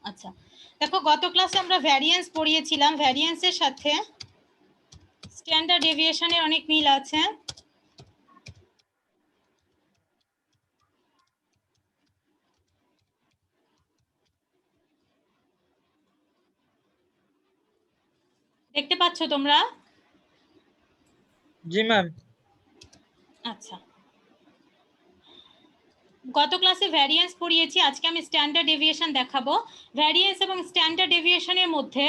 আচ্ছা, দেখো গত ক্লাসে আমরা ভ্যারিয়েন্স পড়িয়েছিলাম। ভ্যারিয়েন্সের সাথে স্ট্যান্ডার্ড ডেভিয়েশনের অনেক মিল আছে। দেখতে পাচ্ছ তোমরা? জি ম্যাম। আচ্ছা, গত ক্লাসে ভ্যারিয়েন্স পড়িয়েছি, আজকে আমি স্ট্যান্ডার্ড ডেভিয়েশন দেখাবো। ভ্যারিয়েন্স এবং স্ট্যান্ডার্ড ডেভিয়েশনের মধ্যে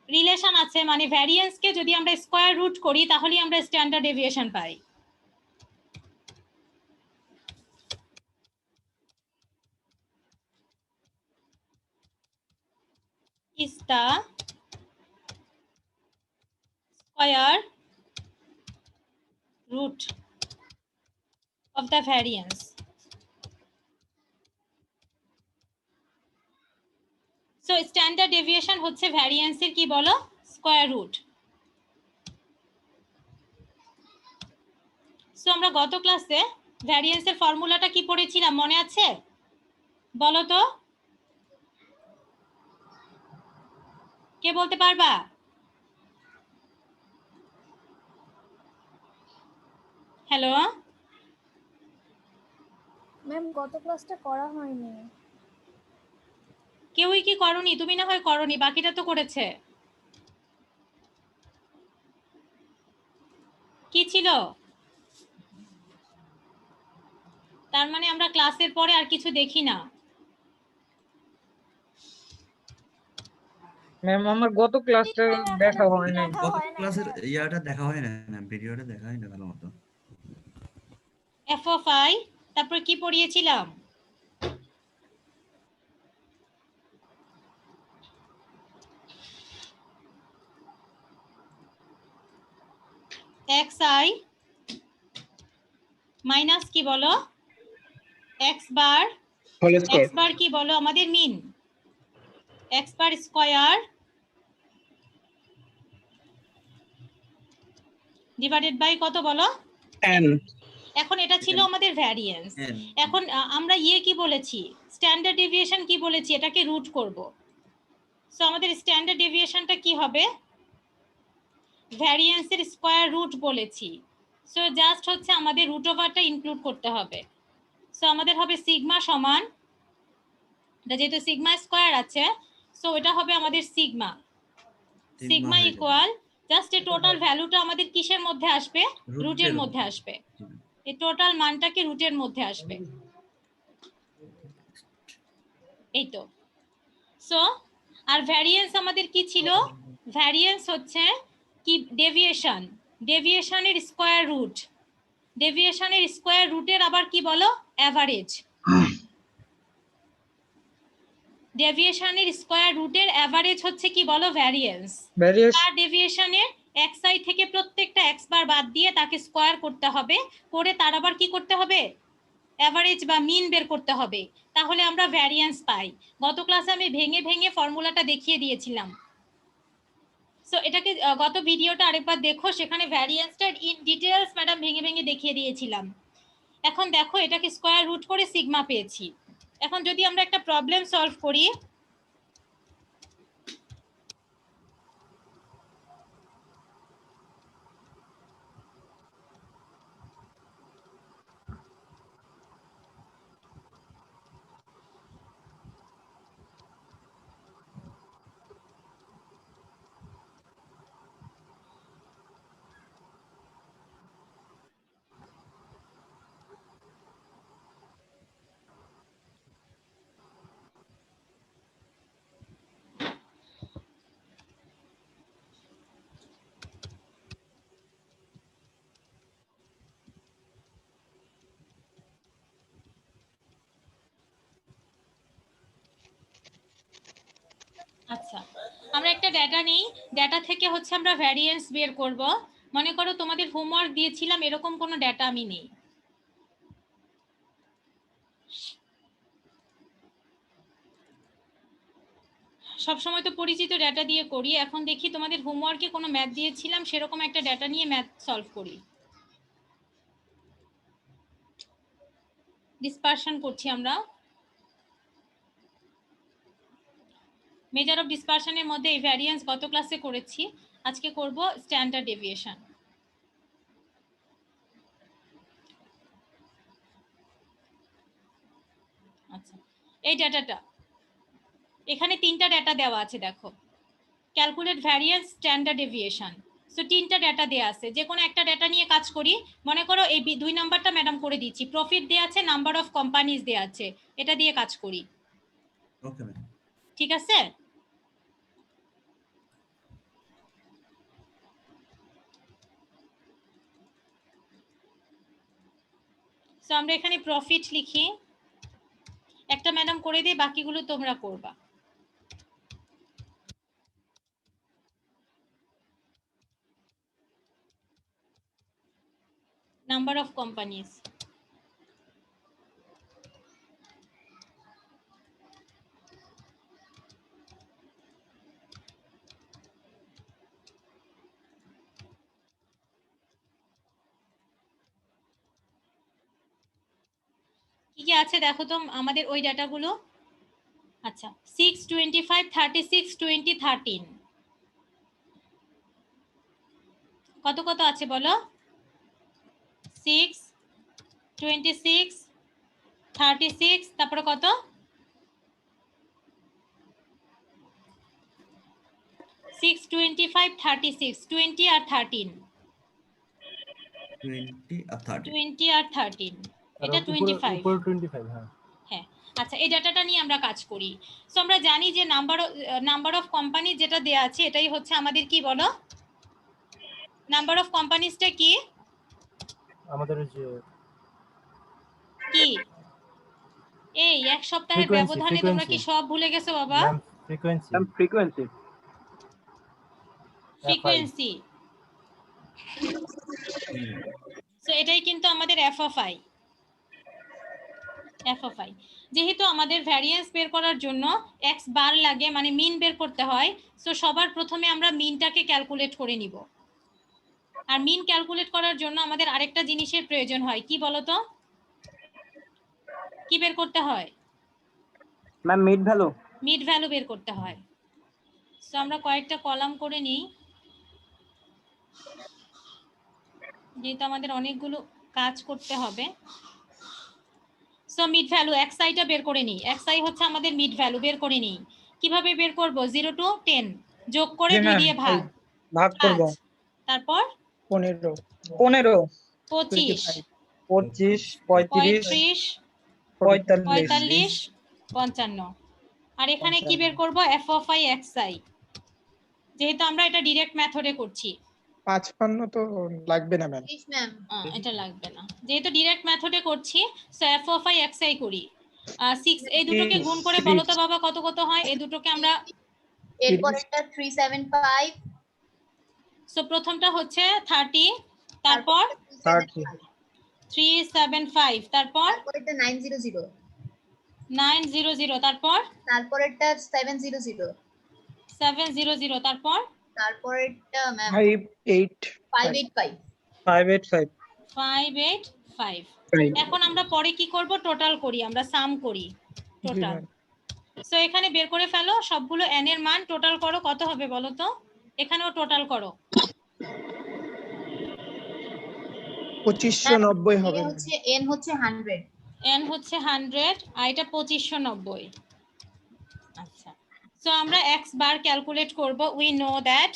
রিলেশন আছে, মানে ভ্যারিয়েন্সকে যদি আমরা স্কয়ার রুট করি তাহলেই আমরা standard deviation pi. is the square root of the variance. So standard deviation হচ্ছে ভ্যারিয়েন্সের কি বলো, স্কয়ার রুট। সো আমরা গত ক্লাসে ভ্যারিয়েন্সের ফর্মুলাটা কি পড়েছিলাম মনে আছে? বলো তো, কে বলতে পারবা? হ্যালো ম্যাম, গত ক্লাসটা করা হয়নি। কেউই কি করনি? তুমি না হয় করনি, বাকিটা তো করেছে। কি ছিল? তার মানে আমরা ক্লাসের পরে আর কিছু দেখি না। ম্যাম আমার গত ক্লাসটা দেখা হয় নাই। গত ক্লাসের ইয়াটা দেখা হয় না, ভিডিওটা দেখা হয় না ভালো মতো। এফ অফ আই, তারপর কি পড়িয়েছিলাম? এক্স আই মাইনাস কি বলো, এক্স বার, এক্স বার কি বলো আমাদের mean, x bar square divided by কত বলো, n। এখন এটা ছিল আমাদের ভ্যারিয়েন্স। এখন আমরা কি বলেছি, স্ট্যান্ডার্ড ডেভিয়েশন কি বলেছি, এটাকে রুট করব। সো আমাদের স্ট্যান্ডার্ড ডেভিয়েশনটা কি হবে, ভ্যারিয়েন্সের স্কয়ার রুট বলেছি। সো জাস্ট হচ্ছে আমাদের রুট ওভারটা ইনক্লুড করতে হবে। সো আমাদের হবে সিগমা সমান, যেহেতু সিগমা স্কয়ার আছে সো এটা হবে আমাদের সিগমা। সিগমা ইকুয়াল জাস্ট এই টোটাল ভ্যালুটা আমাদের কিসের মধ্যে আসবে, রুটের মধ্যে আসবে। এই টোটাল মানটাকে রুটের মধ্যে আসবে, এই তো। সো আর ভ্যারিয়েন্স আমাদের কি ছিল, ভ্যারিয়েন্স হচ্ছে কি, ডেভিয়েশন, ডেভিয়েশনের স্কয়ার রুট, ডেভিয়েশনের স্কয়ার রুটের আবার কি বলো, অ্যাভারেজ। ডেভিয়েশনের স্কয়ার রুটের অ্যাভারেজ হচ্ছে কি বলো, ভ্যারিয়েন্স। আর ডেভিয়েশনের এক্স আই থেকে প্রত্যেকটা এক্স বার বাদ দিয়ে তাকে স্কয়ার করতে হবে, করে তার আবার কি করতে হবে, অ্যাভারেজ বা মিন বের করতে হবে, তাহলে আমরা ভ্যারিয়েন্স পাই। গত ক্লাসে আমি ভেঙে ভেঙে ফর্মুলাটা দেখিয়ে দিয়েছিলাম। সো এটাকে গত ভিডিওটা আরেকবার দেখো, সেখানে ভ্যারিয়েন্সটা ইন ডিটেইলস ম্যাডাম ভেঙে ভেঙে দেখিয়ে দিয়েছিলাম। এখন দেখো এটাকে স্কয়ার রুট করে সিগমা পেয়েছি। এখন যদি আমরা একটা প্রবলেম সলভ করি, আচ্ছা আমরা একটা ডেটা নেই, ডেটা থেকে হচ্ছে আমরা ভ্যারিয়েন্স বের করব। মনে করো তোমাদের হোমওয়ার্ক দিয়েছিলাম, এরকম কোনো ডেটা আমি নেই। সবসময় তো পরিচিত ডেটা দিয়ে করি, এখন দেখি তোমাদের হোমওয়ার্কে কোনো ম্যাথ দিয়েছিলাম সেরকম একটা ডেটা নিয়ে ম্যাথ সলভ করি। ডিসপারশন করছি আমরা। মেজার অফ ডিসপারশনের মধ্যে এই ভ্যারিয়েন্স গত ক্লাসে করেছি, আজকে করব স্ট্যান্ডার্ড ডেভিয়েশন। আচ্ছা, এই ডাটাটা এখানে তিনটা ডাটা দেওয়া আছে, দেখো calculate variance, standard deviation. So তিনটা ডাটা দেওয়া আছে, যে কোনো একটা ডাটা নিয়ে কাজ করি। মনে করো এই 2 নাম্বারটা ম্যাডাম করে দিচ্ছি, প্রফিট দেওয়া আছে, নাম্বার অফ কোম্পানিজ দেওয়া আছে, এটা দিয়ে কাজ করি। Okay ma'am. ঠিক আছে? সো আমরা এখানে প্রফিট লিখি, একটা ম্যাডাম করে দিই, বাকিগুলো তোমরা করবা। নাম্বার অফ কোম্পানিজ, কি কি আছে দেখো তো আমাদের ওই ডাটাগুলো। আচ্ছা, 6, 25, 36, 20, 13 কত কত আছে বলো? 6, 26, 36, তারপরে কত? 6, 25, 36, 20 আর 13, 20 আর 30। 20 আর 13, এটা 25। উপরে 25, হ্যাঁ। হ্যাঁ, আচ্ছা, এই ডাটাটা নিয়ে আমরা কাজ করি। সো আমরা জানি যে নাম্বার অফ কোম্পানি যেটা দেয়া আছে এটাই হচ্ছে আমাদের কি বলো? নাম্বার অফ কোম্পানিজটা কি? আমাদের যে কি এই এক সপ্তাহের ব্যবধানে তোমরা কি সব ভুলে গেছো বাবা? ফ্রিকোয়েন্সি সো এটাই কিন্তু আমাদের এফ অফ আই। যেহেতু আমাদের ভ্যারিয়েন্স বের করার জন্য এক্স বার লাগে, মানে মিন বের করতে হয়, সো সবার প্রথমে আমরা মিনটাকে ক্যালকুলেট করে নিব। আর মিন ক্যালকুলেট করার জন্য আমাদের আরেকটা জিনিসের প্রয়োজন হয়, কি বলতো? কি বের করতে হয় ma'am? Mid value. Mid value বের করতে হয়। সো আমরা কয়েকটা কলাম করে নিই, যেহেতু আমাদের অনেকগুলো কাজ করতে হবে। সো মিড ভ্যালু এক্স আইটা বের করে নিই, এক্স আই হচ্ছে আমাদের মিড ভ্যালু, বের করে নিই। কিভাবে বের করব? 0 to 10 যোগ করে 2 দিয়ে ভাগ করব। তারপর 15, 25, 25, 35, 45, 55। আর এখানে কি বের করব? F of I x I, যেহেতু আমরা এটা ডাইরেক্ট মেথডে করছি। 55 তো লাগবে না ম্যাম। এটা লাগবে না, যেহেতু ডাইরেক্ট মেথডে করছি। So F of I x I করি। 6 এই দুটোকে গুণ করে বলো তো বাবা কত কত হয়? এই দুটোকে আমরা এরপর একটা 375। সো প্রথমটা হচ্ছে 30, তারপর 375, তারপর এটা 900, 900, তারপর এটা 700, 700, তারপর এটা ম্যাম 585, 585। এখন আমরা পরে কি করব? টোটাল করি, আমরা সাম করি টোটাল। সো এখানে বের করে ফেলো সবগুলো n এর মান, টোটাল করো কত হবে বলো তো? এখানেও টোটাল করো। 2590 হবে। হচ্ছে n হচ্ছে 100, n হচ্ছে 100 আর এটা 2590। আচ্ছা, সো আমরা x বার ক্যালকুলেট করব। উই নো দ্যাট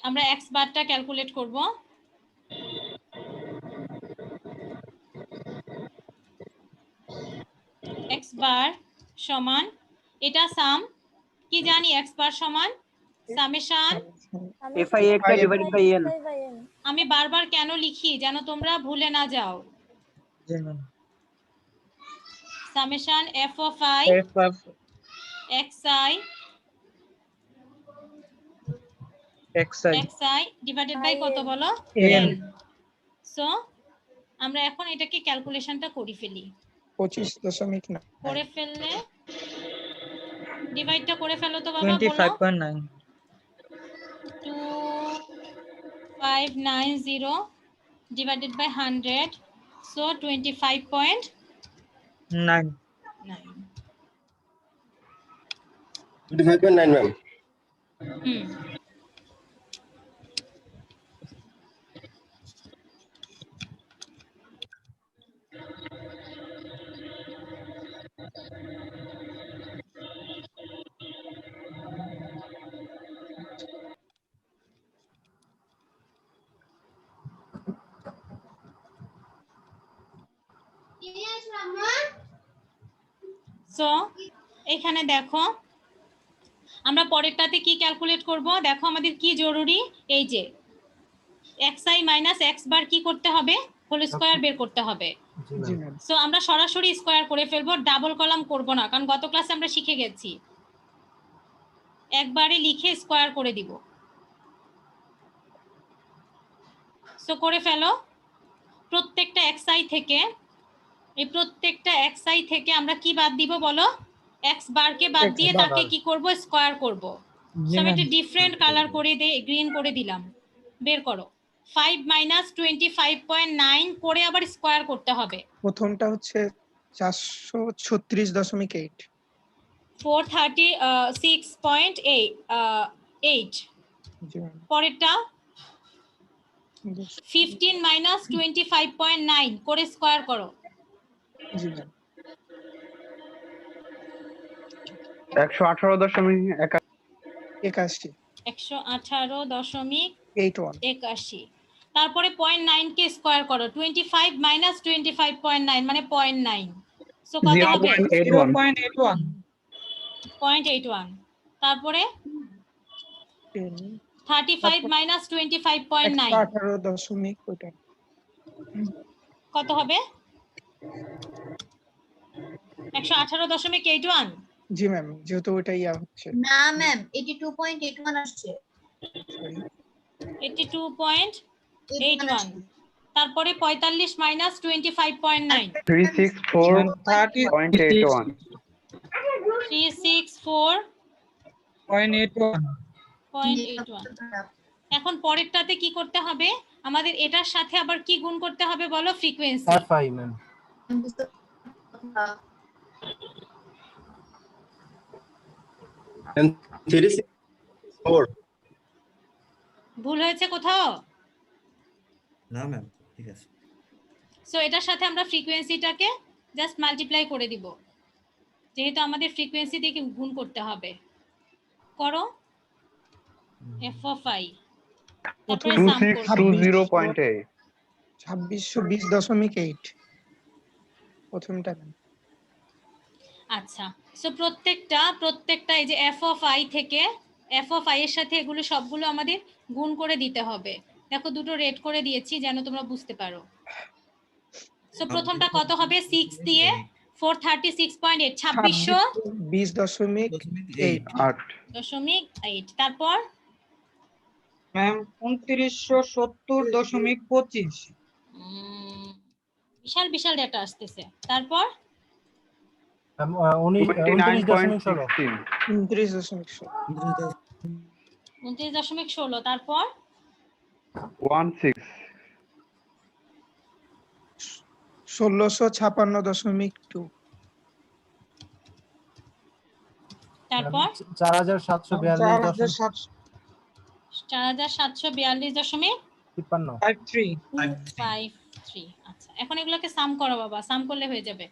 আমরা x বারটা ক্যালকুলেট করব। x বার সমান, এটা সাম, কি জানি x বার সমান summation FIX divided by n। আমি বারবার কেন লিখি যেন তোমরা ভুলে না যাও। Summation f of i xi divided by কত বলো? n। সো আমরা এখন এটাকে ক্যালকুলেশনটা করে ফেলি। 25.9 করে ফেললে ডিভাইডটা করে ফেলো তো বাবা, বলো। 25.9 2590 ডিভাইডেড বাই 100, সো 25.9। 9. 9 25.9 ম্যাম। হুম সো এখানে দেখো আমরা পরেরটাতে কি ক্যালকুলেট করব, দেখো আমাদের কি জরুরি, এই যে xi মাইনাস x বার কি করতে হবে, হোল স্কয়ার বের করতে হবে। জি জি ম্যাম। ম্যাম। সো আমরা সরাসরি স্কয়ার করে ফেলবো, ডাবল কলাম করব না, কারণ গত ক্লাসে আমরা শিখে গেছি একবারে লিখে স্কয়ার করে দিব। সো করে ফেলো। প্রত্যেকটা xi থেকে, এই প্রত্যেকটা xi থেকে আমরা কি বাদ দিব বলো, x বারকে বাদ দিয়ে তাকে কি করব, স্কয়ার করব। সো আমি একটা ডিফারেন্ট কালার করে দিয়ে গ্রিন করে দিলাম। বের করো 5 মাইনাস 25.9 করে আবার স্কয়ার করতে হবে। প্রথমটা হচ্ছে 436.8। 436.8 জি ম্যাম। পরেরটা 15 মাইনাস 25.9 করে স্কয়ার করো। জি ম্যাম। 118.81। 118.81। তারপরে 0.9 কে স্কয়ার করো। 25 মাইনাস 25.9 মানে 0.9। সো কত হবে? 0.81। 0.81। তারপরে 35 মাইনাস 25.9 118.8 কত হবে? 118.81। জি ম্যাম, যেহেতু ওইটাই হচ্ছে। না ম্যাম 82.81 আসছে। সরি, 82.81। তারপরে 45 মাইনাস 25.9 364.81। 364.81। এখন পরেরটাতে কি করতে হবে, আমাদের এটার সাথে আবার কি গুণ করতে হবে বলো, ফ্রিকোয়েন্সি। fi ma'am. And 364. ভুল হয়েছে কোথাও? না ম্যাম ঠিক আছে। সো এটার সাথে আমরা ফ্রিকোয়েন্সিটাকে জাস্ট মাল্টিপ্লাই করে দিব, যেহেতু আমাদের ফ্রিকোয়েন্সি দিয়ে গুণ করতে হবে। করো f of i, তারপরে সাম করো। 2620.8। 2620.8 প্রথমটা। আচ্ছা, সো প্রত্যেকটা এই যে f of i থেকে f of i এর সাথে এগুলো সবগুলো আমাদের গুণ করে দিতে হবে। দেখো দুটো রেড করে দিয়েছি যেন তোমরা বুঝতে পারো। সো প্রথমটা কত হবে, 6 দিয়ে 436.8, 2620.8। তারপর ম্যাম 2970.25। বিশাল বিশাল ডেটা আসতেছে। তারপর 29.16। 29.16। তারপর 1656.2। তারপর 4742.53। আচ্ছা, এখন এগুলোকে সাম করো বাবা, সাম করলে হয়ে যাবে।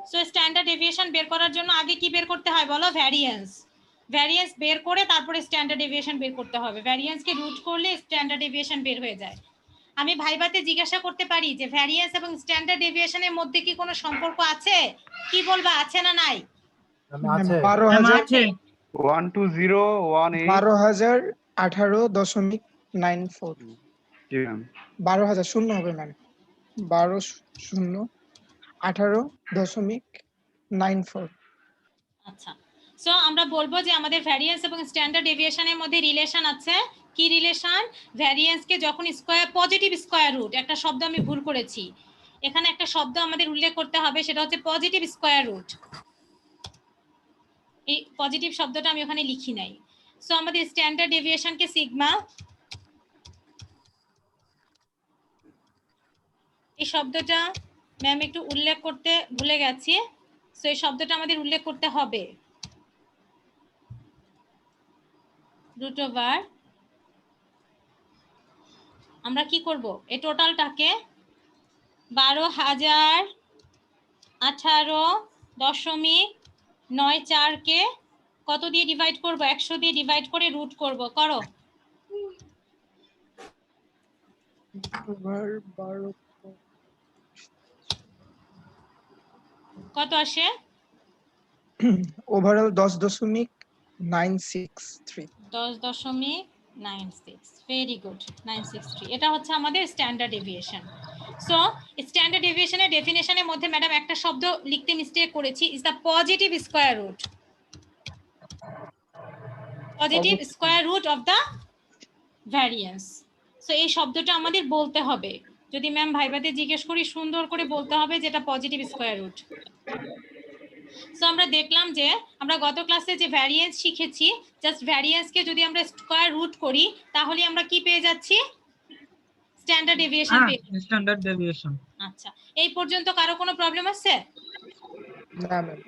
সো স্ট্যান্ডার্ড ডেভিয়েশন বের করার জন্য আগে কি বের করতে হয় বলো, ভ্যারিয়েন্স। ভ্যারিয়েন্স বের করে তারপরে স্ট্যান্ডার্ড ডেভিয়েশন বের করতে হবে। ভ্যারিয়েন্সকে রুট করলে স্ট্যান্ডার্ড ডেভিয়েশন বের হয়ে যায়। আমি ভাইবাতে জিজ্ঞাসা করতে পারি যে ভ্যারিয়েন্স এবং স্ট্যান্ডার্ড ডেভিয়েশনের মধ্যে কি কোনো সম্পর্ক আছে? কি বলবা, আছে না নাই? আছে। 12,18.94। 12,000 শূন্য হবে ম্যাম, 12,018.94। আচ্ছা, সো আমরা বলবো যে আমাদের ভ্যারিয়েন্স এবং স্ট্যান্ডার্ড ডেভিয়েশনের মধ্যে রিলেশন আছে। কি রিলেশন? ভ্যারিয়েন্সকে যখন স্কয়ার, পজিটিভ স্কয়ার রুট, একটা শব্দ আমি ভুল করেছি, এখানে একটা শব্দ আমাদের উল্লেখ করতে হবে, সেটা হচ্ছে পজিটিভ স্কয়ার রুট। এই পজিটিভ শব্দটা আমি ওখানে লিখি নাই। সো আমাদের স্ট্যান্ডার্ড ডেভিয়েশন কে সিগমা, এই শব্দটা ম্যাম একটু উল্লেখ করতে ভুলে গেছি, সো এই শব্দটা আমাদের উল্লেখ করতে হবে। রুট ওভার আমরা কি করব, এই টোটালটাকে 12,018.94 কে কত দিয়ে ডিভাইড করব, 100 দিয়ে ডিভাইড করে রুট করব, করো। কত আসে? ওভারঅল 10.963। 10.96, very good, 963। এটা হচ্ছে আমাদের স্ট্যান্ডার্ড ডেভিয়েশন। সো স্ট্যান্ডার্ড ডেভিয়েশনের ডেফিনেশনের মধ্যে ম্যাডাম একটা শব্দ লিখতে মিস্টেক করেছি, is the positive square root, positive square root of the variance. So এই শব্দটা আমাদের বলতে হবে, যদি ম্যাম ভাইবাতে জিজ্ঞেস করি সুন্দর করে বলতে হবে যেটা পজিটিভ স্কয়ার রুট। সো আমরা দেখলাম যে আমরা গত ক্লাসে যে ভ্যারিয়েন্স শিখেছি, জাস্ট ভ্যারিয়েন্সকে যদি আমরা স্কয়ার রুট করি তাহলে আমরা কি পেয়ে যাচ্ছি, স্ট্যান্ডার্ড ডেভিয়েশন পেয়ে যাচ্ছি। Standard deviation. আচ্ছা, এই পর্যন্ত কারো কোনো প্রবলেম আছে?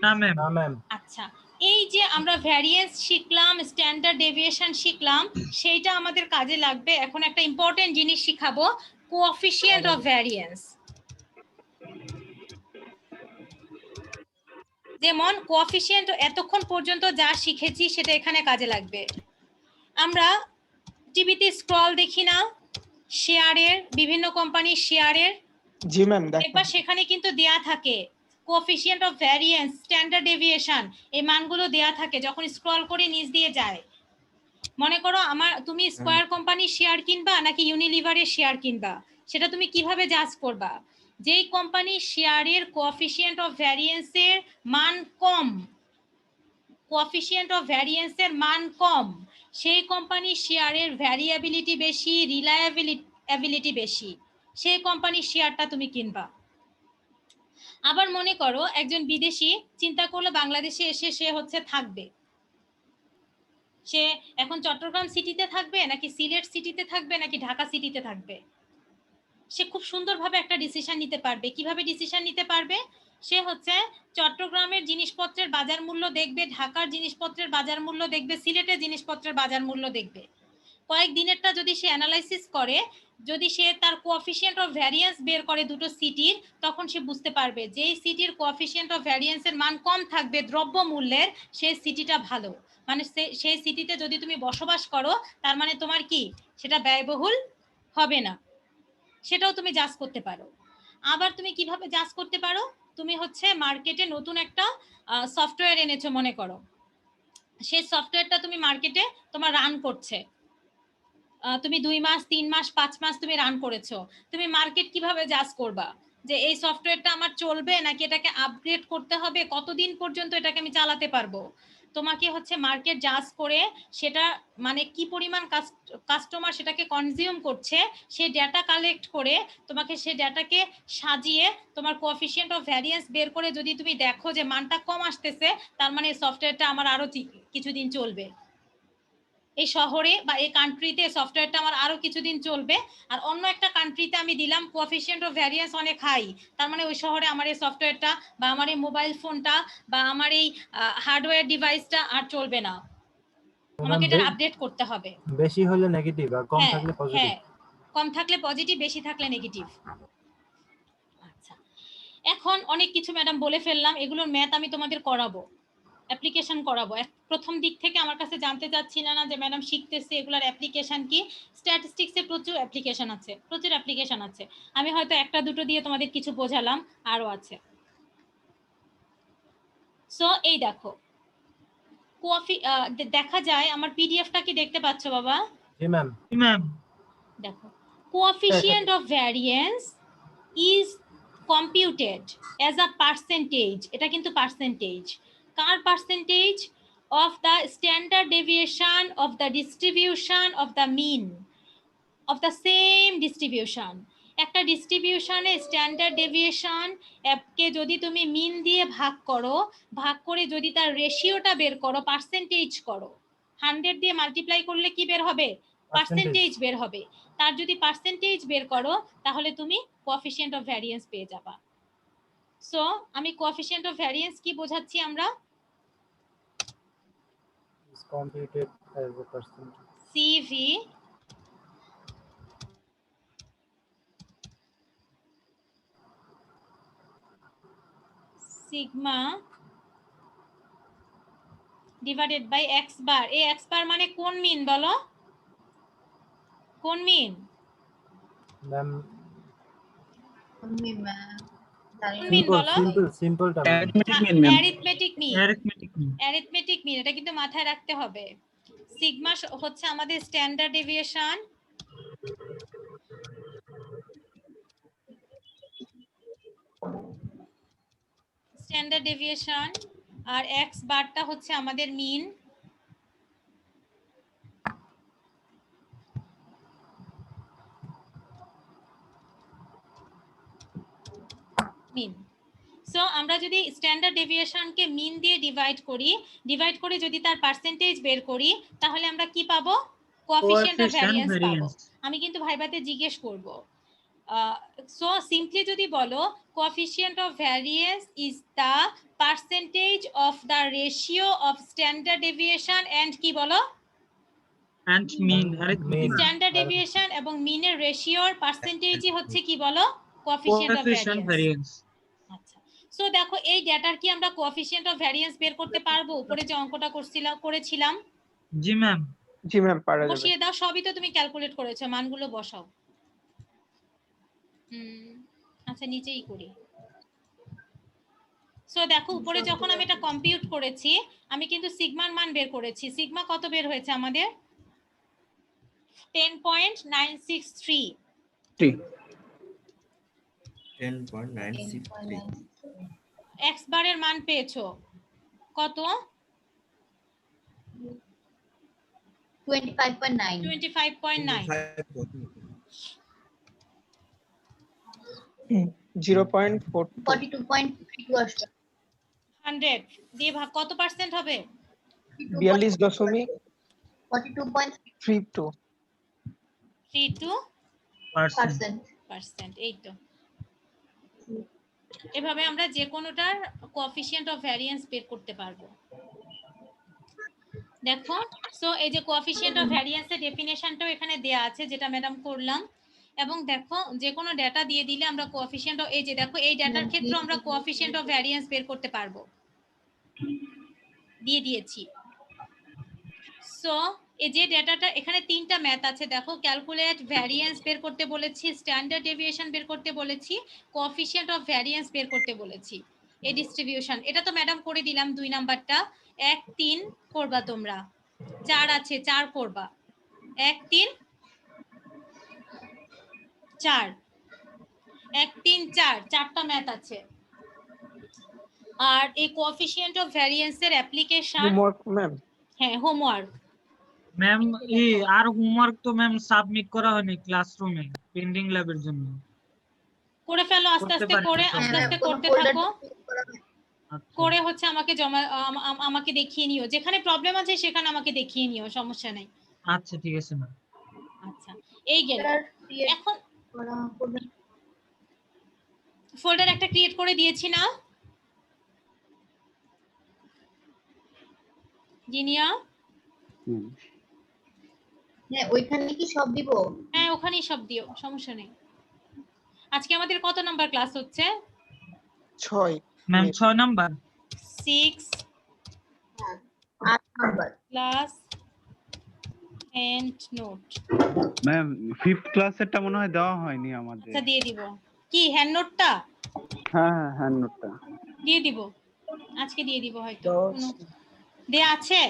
না ম্যাম। না ম্যাম। আচ্ছা, এই যে আমরা ভ্যারিয়েন্স শিখলাম, স্ট্যান্ডার্ড ডেভিয়েশন শিখলাম, সেইটা আমাদের কাজে লাগবে। এখন একটা ইম্পর্টেন্ট জিনিস শিখাবো, কোএফিশিয়েন্ট অফ ভ্যারিয়েন্স। যেমন কোএফিশিয়েন্ট এতক্ষণ পর্যন্ত যা শিখেছি সেটা এখানে কাজে লাগবে। আমরা টিভিতে স্ক্রল দেখি না, শেয়ারের, বিভিন্ন কোম্পানির শেয়ারের, জি ম্যাম, একবার সেখানে কিন্তু দেয়া থাকে coefficient of variance, standard deviation, এই মানগুলো দেয়া থাকে যখন স্ক্রল করে নিচ দিয়ে যায়। মনে করো তুমি স্কয়ার কোম্পানির শেয়ার কিনবা নাকি ইউনিলিভারের শেয়ার কিনবা, সেটা তুমি কিভাবে জাজ করবা? যেই কোম্পানির শেয়ারের কোএফিশিয়েন্ট অফ ভ্যারিয়েন্সের মান কম, কোএফিশিয়েন্ট অফ ভ্যারিয়েন্সের মান কম, সেই কোম্পানির শেয়ারের ভ্যারিয়েবিলিটি বেশি, রিলায়েবিলিটি বেশি, সেই কোম্পানির শেয়ারটা তুমি কিনবা। আবার মনে করো একজন বিদেশি চিন্তা করলো বাংলাদেশে এসে সে হচ্ছে থাকবে, সে এখন চট্টগ্রাম সিটিতে থাকবে নাকি সিলেট সিটিতে থাকবে নাকি ঢাকা সিটিতে থাকবে, সে খুব সুন্দরভাবে একটা ডিসিশন নিতে পারবে। কিভাবে ডিসিশন নিতে পারবে? সে হচ্ছে চট্টগ্রামের জিনিসপত্রের বাজার মূল্য দেখবে, ঢাকার জিনিসপত্রের বাজার মূল্য দেখবে, সিলেটের জিনিসপত্রের বাজার মূল্য দেখবে। কয়েকদিনেরটা যদি সে অ্যানালাইসিস করে, যদি সে তার কোএফিশিয়েন্ট অফ ভ্যারিয়েন্স বের করে দুটো সিটির, তখন সে বুঝতে পারবে যেই সিটির কোএফিশিয়েন্ট অফ ভ্যারিয়েন্সের মান কম থাকবে দ্রব্য মূল্যের, সেই সিটিটা ভালো। মানে সেই সিটিতে যদি তুমি বসবাস করো তার মানে তোমার কি সেটা ব্যয়বহুল হবে না, সেটাও তুমি জাজ করতে পারো। আবার তুমি কিভাবে জাজ করতে পারো? তুমি হচ্ছে মার্কেটে নতুন একটা সফটওয়্যার এনেছো, মনে করো সেই সফটওয়্যারটা তুমি মার্কেটে তোমার রান করছে, তুমি 2 মাস 3 মাস 5 মাস তুমি রান করেছো, তুমি মার্কেট কিভাবে জাজ করবা যে এই সফটওয়্যারটা আমার চলবে নাকি এটাকে আপগ্রেড করতে হবে, কতদিন পর্যন্ত এটাকে আমি চালাতে পারবো? তোমাকে হচ্ছে মার্কেট জাজ করে সেটা মানে কি পরিমাণ কাস্টমার সেটাকে কনজিউম করছে সেই ডেটা কালেক্ট করে তোমাকে সেই ডেটাকে সাজিয়ে তোমার কোএফিশিয়েন্ট অফ ভ্যারিয়েন্স বের করে যদি তুমি দেখো যে মানটা কম আসতেছে, তার মানে এই সফটওয়্যারটা আমার আরো কিছুদিন চলবে, এই শহরে বা এই কান্ট্রিতে সফটওয়্যারটা আমার আরো কিছুদিন চলবে। আর অন্য একটা কান্ট্রিতে আমি দিলাম কোএফিশিয়েন্ট অফ ভ্যারিয়েন্স অনেক হাই, তার মানে ওই শহরে আমার এই সফটওয়্যারটা বা আমার এই মোবাইল ফোনটা বা আমার এই হার্ডওয়্যার ডিভাইসটা আর চলবে না, আমাকে এটা আপডেট করতে হবে। বেশি হলে নেগেটিভ আর কম থাকলে পজিটিভ। হ্যাঁ, কম থাকলে পজিটিভ, বেশি থাকলে নেগেটিভ। আচ্ছা, এখন অনেক কিছু ম্যাডাম বলে ফেললাম, এগুলোর ম্যাথ আমি তোমাদের করাবো, অ্যাপ্লিকেশন করাবো। প্রথম দিক থেকে আমার কাছে জানতে চাচ্ছিল না যে ম্যাডাম শিখতেছে এগুলার অ্যাপ্লিকেশন কি। স্ট্যাটিস্টিক্সে প্রচুর অ্যাপ্লিকেশন আছে, প্রচুর অ্যাপ্লিকেশন আছে, আমি হয়তো একটা দুটো দিয়ে তোমাদের কিছু বোঝালাম, আরো আছে। সো এই দেখো দেখা যায় আমার পিডিএফটা কি দেখতে পাচ্ছ বাবা? জি ম্যাম। ম্যাম দেখো, coefficient of variance is computed as a percentage, এটা কিন্তু percentage, car percentage? of the standard deviation of the distribution of the mean of the same distribution। একটা ডিস্ট্রিবিউশনে স্ট্যান্ডার্ড ডেভিয়েশন কে যদি তুমি মিন দিয়ে ভাগ করো, ভাগ করে যদি তার রেশিওটা বের করো, পার্সেন্টেজ করো, 100 দিয়ে মাল্টিপ্লাই করলে কি বের হবে? পার্সেন্টেজ বের হবে। তার যদি পার্সেন্টেজ বের করো তাহলে তুমি কোএফিসিয়েন্ট অফ ভ্যারিয়েন্স পেয়ে যাবা। সো আমি কোএফিসিয়েন্ট অফ ভ্যারিয়েন্স কি বোঝাচ্ছি আমরা? is computed as a percentage. CV sigma divided by x bar. এই x বার মানে কোন মিন বলো? কোন মিন? Ma'am, মিন বলো? simple term. Arithmetic mean. Arithmetic mean, এটা কিন্তু মাথায় রাখতে হবে। সিগমা হচ্ছে আমাদের স্ট্যান্ডার্ড ডেভিয়েশন, আর x বারটা হচ্ছে আমাদের মিন। সো আমরা যদি স্ট্যান্ডার্ড ডেভিয়েশনকে মিন দিয়ে ডিভাইড করে যদি তার পার্সেন্টেজ বের করি তাহলে আমরা কি পাবো? কোএফিসিয়েন্ট অফ ভ্যারিয়েন্স পাবো। আমি কিন্তু ভাইবাতে জিজ্ঞেস করব। সো সিম্পলি যদি বলো coefficient of variance is the percentage of the ratio of standard deviation and কি বলো? And mean. স্ট্যান্ডার্ড ডেভিয়েশন এবং মিনের রেশিওর পার্সেন্টেজই হচ্ছে কি বলো? Coefficient of variance. আচ্ছা, সো দেখো এই ডেটার কি আমরা কোএফিসিয়েন্ট অফ ভ্যারিয়েন্স বের করতে পারবো? উপরে যে অঙ্কটা করেছিলাম। জি ম্যাম। পারা যাবে। বসিয়ে দাও, সবই তো তুমি ক্যালকুলেট করেছো, মানগুলো বসাও। আচ্ছা নিচেই করি। সো দেখো উপরে যখন আমি এটা কম্পিউট করেছি আমি কিন্তু সিগমার মান বের করেছি। সিগমা কত বের হয়েছে আমাদের? 10.963। 10.963। x বারের মান পেয়েছো কত? 25.9। 25.9। 42.32 আসবে। 100 দিয়ে ভাগ কত পার্সেন্ট হবে? 42.32%। এই তো। এভাবে আমরা যে কোনোটার কোএফিসিয়েন্ট অফ ভ্যারিয়েন্স বের করতে পারবো। দেখো, সো এই যে কোএফিসিয়েন্ট অফ ভ্যারিয়েন্সের ডেফিনেশনটাও এখানে দেয়া আছে, যেটা ম্যাডাম করলাম। এবং দেখো যে কোনো ডেটা দিয়ে দিলে আমরা কোএফিসিয়েন্ট অফ, এই যে দেখো এই ডেটার ক্ষেত্রে আমরা কোএফিসিয়েন্ট অফ ভ্যারিয়েন্স বের করতে পারবো, দিয়ে দিয়েছি। সো এই যে ডেটাটা এখানে তিনটা ম্যাথ আছে, দেখো ক্যালকুলেট ভ্যারিয়েন্স বের করতে বলেছি, স্ট্যান্ডার্ড ডেভিয়েশন বের করতে বলেছি, কোএফিসিয়েন্ট অফ ভ্যারিয়েন্স বের করতে বলেছি। এই ডিস্ট্রিবিউশন এটা তো ম্যাডাম করে দিলাম। 2 নাম্বারটা 1 3 করবা তোমরা, 4 আছে 4 করবা, 1 3 4, 1 3 4, 4টা ম্যাথ আছে। আর এই কোএফিসিয়েন্ট অফ ভ্যারিয়েন্সের অ্যাপ্লিকেশন হোমওয়ার্ক ম্যাম। হ্যাঁ হোমওয়ার্ক ম্যাম। এই আর হোমওয়ার্ক তো ম্যাম সাবমিট করা হয়নি ক্লাসরুমে, পেন্ডিং ল্যাবের জন্য। করে ফেলো আস্তে আস্তে করে, আস্তে আস্তে করতে থাকো। করে হচ্ছে আমাকে জমা, আমাকে দেখিয়ে নিও, যেখানে প্রবলেম আছে সেখানে আমাকে দেখিয়ে নিও, সমস্যা নাই। আচ্ছা ঠিক আছে ম্যাম। আচ্ছা এই গেল। এখন ফোল্ডার একটা ক্রিয়েট করে দিয়েছি না জিনিয়া? হ্যাঁ ওইখানে কি সব দিব? হ্যাঁ ওখানেই সব দিও, সমস্যা নেই। আজকে আমাদের কত নাম্বার ক্লাস হচ্ছে? 6 ma'am 6 number. 6 8 number class and note. Ma'am 5th ক্লাসেরটা মনে হয় দেওয়া হয়নি আমাদের। আচ্ছা দিয়ে দিব। কি হ্যান্ড নোটটা? হ্যাঁ হ্যান্ড নোটটা দিয়ে দিব, আজকে দিয়ে দিব হয়তো। দেয়া আছে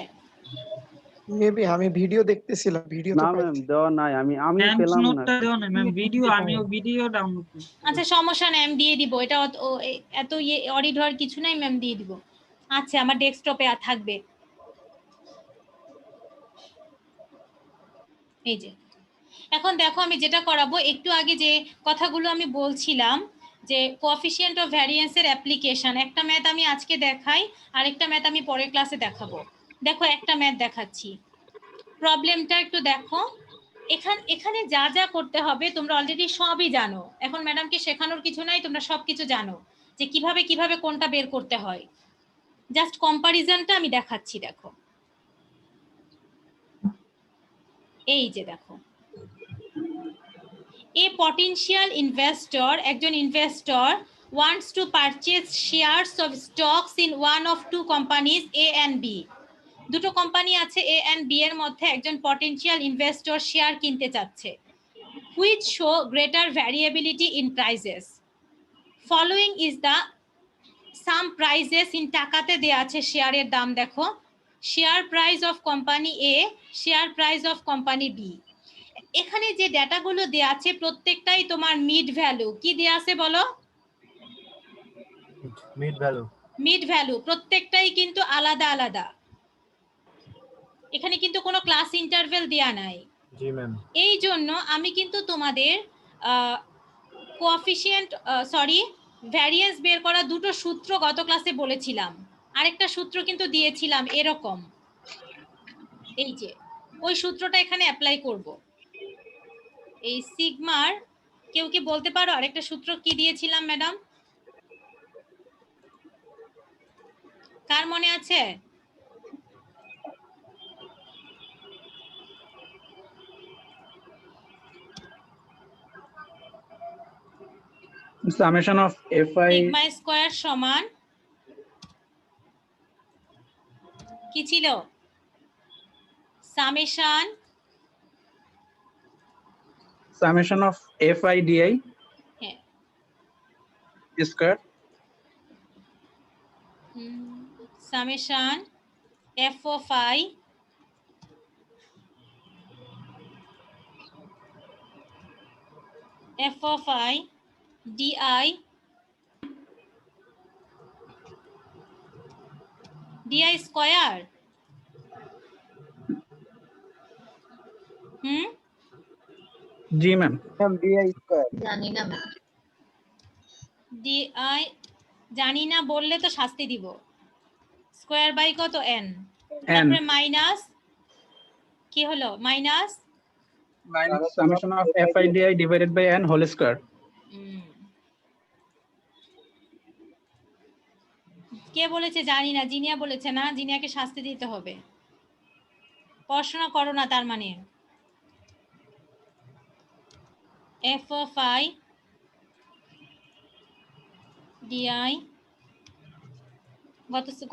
মেবি, আমি ভিডিও দেখতেছিলাম, ভিডিও তো না ম্যাম দেওয়া নাই, আমি পেলাম না। নোটটা দেওয়া নাই ম্যাম, ভিডিও আমিও ভিডিও ডাউনলোড করি। আচ্ছা সমস্যা নেই, আমি দিয়ে দিব। এটা এত অডিট হওয়ার কিছু নাই, ম্যাম দিয়ে দিব। আচ্ছা আমার ডেস্কটপে থাকবে। এই যে এখন দেখো আমি যেটা করাবো, একটু আগে যে কথাগুলো আমি বলছিলাম যে কোএফিসিয়েন্ট অফ ভ্যারিয়েন্সের অ্যাপ্লিকেশন, একটা ম্যাথ আমি আজকে দেখাই, আরেকটা ম্যাথ আমি পরের ক্লাসে দেখাবো। দেখো একটা ম্যাথ দেখাচ্ছি। প্রবলেমটা একটু দেখো। এখানে যা যা করতে হবে তোমরা অলরেডি সবই জানো। এখন ম্যাডামকে শেখানোর কিছু নাই, তোমরা সবকিছু জানো যে কিভাবে কিভাবে কোনটা বের করতে হয়। জাস্ট কম্পারিজনটা আমি দেখাচ্ছি, দেখো এই যে দেখো, এ পটেনশিয়াল ইনভেস্টর, একজন investor wants to purchase shares of stocks in one of two companies A and B. দুটো কোম্পানি আছে A and B এর মধ্যে একজন পটেনশিয়াল ইনভেস্টর শেয়ার কিনতে চাচ্ছে, which show greater variability in prices. Following is the some prices in টাকাতে দেয়া আছে শেয়ারের দাম, দেখো share price of company A, share price of company B। এখানে যে ডেটাগুলো দেয়া আছে প্রত্যেকটাই তোমার মিড ভ্যালু। কি দেয়া আছে বলো? Mid value. মিড ভ্যালু প্রত্যেকটাই কিন্তু আলাদা আলাদা, এখানে কিন্তু কোনো ক্লাস ইন্টারভেল দেয়া নাই। জি ম্যাম। এই জন্য আমি কিন্তু তোমাদের কোএফিশিয়েন্ট ভ্যারিয়েন্স বের করা দুটো সূত্র গত ক্লাসে বলেছিলাম, আরেকটা সূত্র কিন্তু দিয়েছিলাম এরকম, এই যে ওই সূত্রটা এখানে অ্যাপ্লাই করব। এই সিগমার কেউ কি বলতে পারো আরেকটা সূত্র কি দিয়েছিলাম ম্যাডাম? কার মনে আছে? Summation of fi sigma square সমান কি ছিল? সামেশন অফ fi di হ্যাঁ square summation f of i di square. G ma'am. di square জানি না ম্যাম। di জানি না বললে তো শাস্তি দিব। স্কয়ার বাই কত? n, তারপরে মাইনাস কি হলো? Minus summation of fi di divided by n whole square. কে বলেছে জানি না? জিনিয়া বলেছে না? জিনিয়াকে শাস্তি দিতে হবে। পড়াশোনা করো না তার মানে। f of i di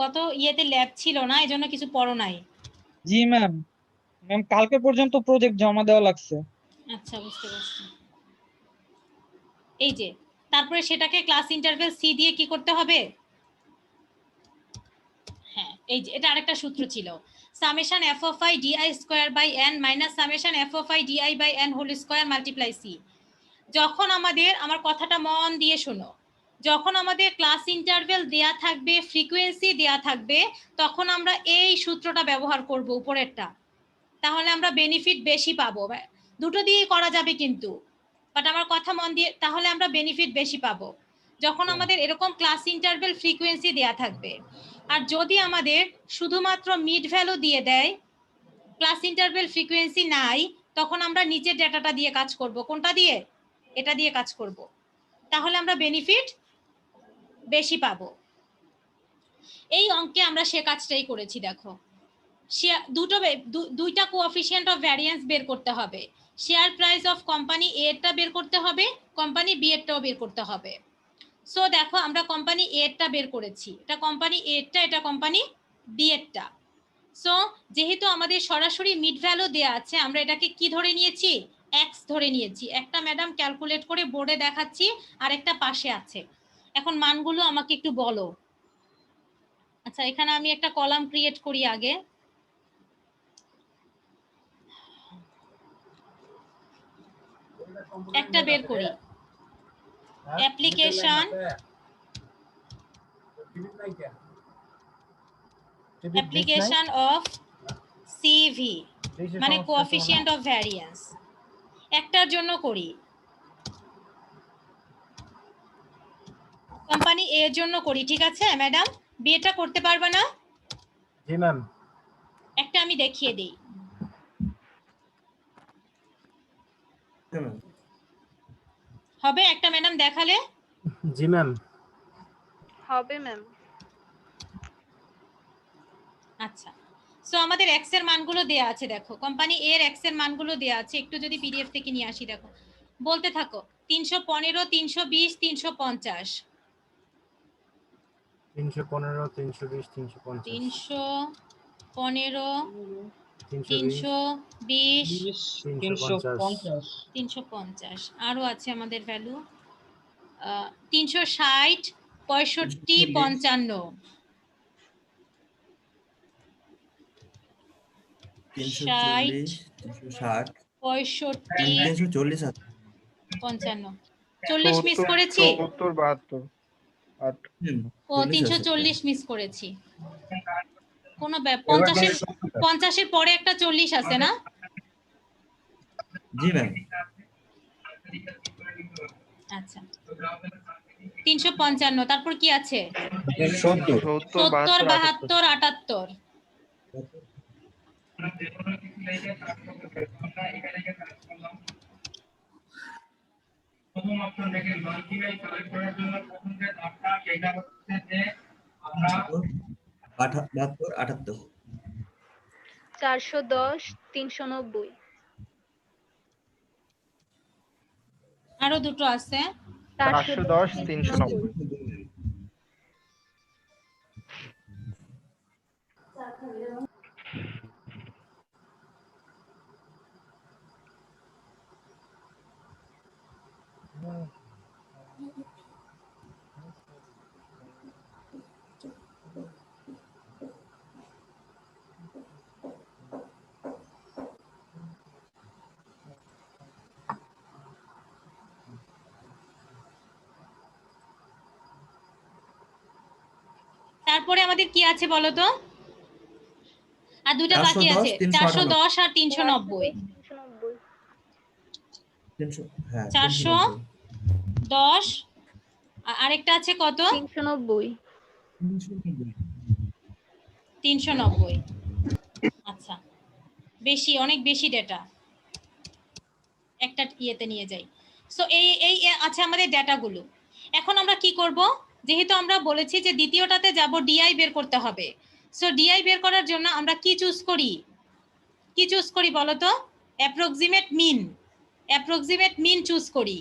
গত ইয়েতে ল্যাব ছিল না, এজন্য কিছু পড়ো নাই। জি ম্যাম। ম্যাম কালকে পর্যন্ত প্রজেক্ট জমা দেওয়া লাগছে। আচ্ছা বুঝতে পারছি। এই যে তারপরে সেটাকে ক্লাস ইন্টারভেল সি দিয়ে কি করতে হবে? হ্যাঁ এই যে এটা আরেকটা সূত্র ছিল, summation f of i di square by n minus summation f of i di by n whole square multiply c। যখন আমাদের, আমার কথাটা মন দিয়ে শোনো, যখন আমাদের ক্লাস ইন্টারভেল দেয়া থাকবে, ফ্রিকোয়েন্সি দেয়া থাকবে, তখন আমরা এই সূত্রটা ব্যবহার করব উপরেরটা, তাহলে আমরা বেনিফিট বেশি পাবো। দুটো দিয়েই করা যাবে কিন্তু, বাট আমার কথা মন দিয়ে, তাহলে আমরা বেনিফিট বেশি পাবো যখন আমাদের এরকম ক্লাস ইন্টারভেল ফ্রিকোয়েন্সি দেয়া থাকবে। আর যদি আমাদের শুধুমাত্র মিড ভ্যালু দিয়ে দেয়, ক্লাস ইন্টারভেল ফ্রিকোয়েন্সি নাই, তখন আমরা নিচের ডেটাটা দিয়ে কাজ করব। কোনটা দিয়ে? এটা দিয়ে কাজ করব, তাহলে আমরা বেনিফিট বেশি পাবো। এই অঙ্কে আমরা সে কাজটাই করেছি। দেখো দুইটা কোএফিশিয়েন্ট অফ ভ্যারিয়েন্স বের করতে হবে, শেয়ার প্রাইস অফ কোম্পানি এ এরটা বের করতে হবে, কোম্পানি বি এরটাও বের করতে হবে। সো দেখো আমরা কোম্পানি এ এরটা বের করেছি, এটা কোম্পানি এ এরটা, এটা কোম্পানি বি এরটা। সো যেহেতু আমাদের সরাসরি মিড ভ্যালু দেয়া আছে, আমরা এটাকে কি ধরে নিয়েছি? এক্স ধরে নিয়েছি। একটা ম্যাডাম ক্যালকুলেট করে বোর্ডে দেখাচ্ছি, আর একটা পাশে আছে। এখন মানগুলো আমাকে একটু বলো। আচ্ছা এখানে আমি একটা কলাম ক্রিয়েট করি আগে। একটা বের করি, অ্যাপ্লিকেশন অফ সিভি মানে কোএফিশিয়েন্ট অফ ভ্যারিয়েন্স, একটার জন্য করি, কোম্পানি এ এর জন্য করি। ঠিক আছে ম্যাডাম, বি এটা করতে পারবে না? জি ম্যাম। একটা আমি দেখিয়ে দিই। হবে একটা ম্যাডাম দেখালে? জি ম্যাম। হবে ম্যাম। আচ্ছা, সো আমাদের এক্স এর মানগুলো দেয়া আছে, দেখো কোম্পানি এর এক্স এর মানগুলো দেয়া আছে। একটু যদি পিডিএফ থেকে নিয়ে আসি, দেখো বলতে থাকো 315 320 350 315 320 350 315 320 350 350 আরো আছে আমাদের ভ্যালু 360 65 55 340 360 65 340 আছে 55 40 মিস করেছি। 70 72 ও 340 মিস করেছি। কোন 50 এর পরে একটা 40 আছে না? জি ম্যাম। আচ্ছা 355 তারপর কি আছে? 70 70 72 78 72 78 410 390 আরো দুটো আছে 410 390 তারপরে আমাদের কি আছে বলো তো? আর দুটো বাকি আছে 410 আর 390 হ্যাঁ 410 আরেকটা আছে কত? 390 390 আচ্ছা বেশি, অনেক বেশি ডেটা, একটা ইয়েতে নিয়ে যাই। সো এই আছে আমাদের ডেটাগুলো। এখন আমরা কি করব, যেহেতু আমরা বলেছি যে দ্বিতীয়টাতে যাব ডিআই বের করতে হবে। সো ডিআই বের করার জন্য আমরা কি চুজ করি বলো তো? অ্যাপ্রক্সিমেট মিন চুজ করি।